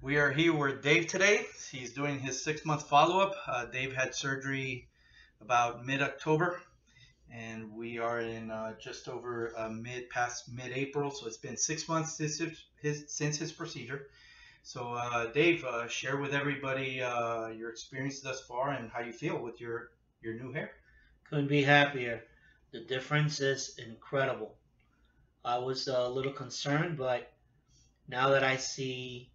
We are here with Dave today. He's doing his 6 month follow up. Dave had surgery about mid October, and we are in just over past mid April. So it's been 6 months since his procedure. So, Dave, share with everybody your experience thus far and how you feel with your new hair. Couldn't be happier. The difference is incredible. I was a little concerned, but now that I see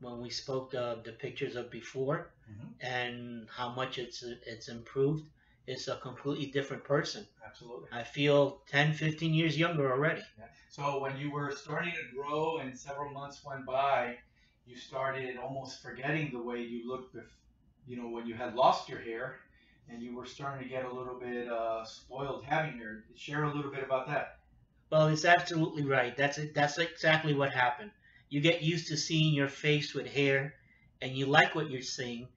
when we spoke the pictures of before Hmm. and how much it's improved, it's a completely different person. Absolutely. I feel 10, 15 years younger already. Yeah. So when you were starting to grow and several months went by, you started almost forgetting the way you looked, when you had lost your hair, and you were starting to get a little bit spoiled having hair. Share a little bit about that. Well, it's absolutely right. That's exactly what happened. You get used to seeing your face with hair, and you like what you're seeing,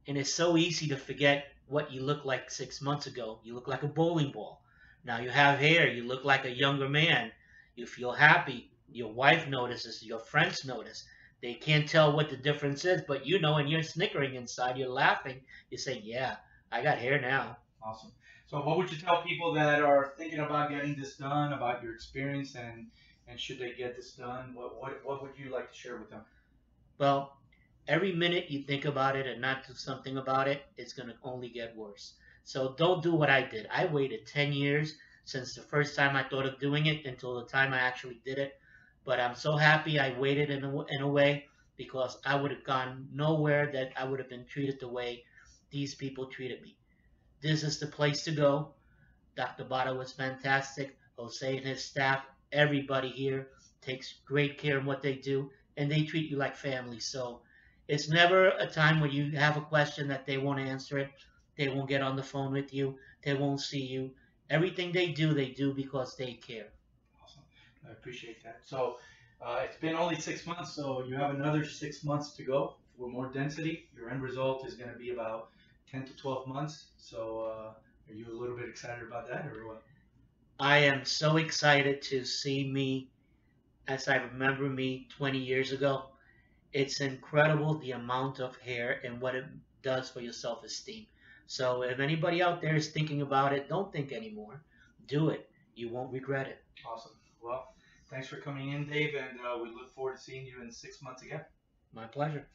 and it's so easy to forget what you looked like 6 months ago. You look like a bowling ball. Now you have hair. You look like a younger man. You feel happy. Your wife notices. Your friends notice. They can't tell what the difference is, but you know, and you're snickering inside. You're laughing. You're saying, "Yeah, I got hair now." Awesome. So what would you tell people that are thinking about getting this done, about your experience, and should they get this done? What would you like to share with them? Well, every minute you think about it and not do something about it, it's going to only get worse. So don't do what I did. I waited 10 years since the first time I thought of doing it until the time I actually did it. But I'm so happy I waited in a way because I would have gone nowhere that I would have been treated the way these people treated me. This is the place to go. Dr. Bada was fantastic. Jose and his staff, everybody here takes great care of what they do, and they treat you like family. So it's never a time where you have a question that they won't answer it. They won't get on the phone with you. They won't see you. Everything they do because they care. Awesome. I appreciate that. So it's been only 6 months, so you have another 6 months to go for more density. Your end result is going to be about 10 to 12 months. So are you a little bit excited about that, or what? I am so excited to see me as I remember me 20 years ago. It's incredible the amount of hair and what it does for your self esteem. So, if anybody out there is thinking about it, don't think anymore. Do it. You won't regret it. Awesome. Well, thanks for coming in, Dave, and we look forward to seeing you in 6 months again. My pleasure.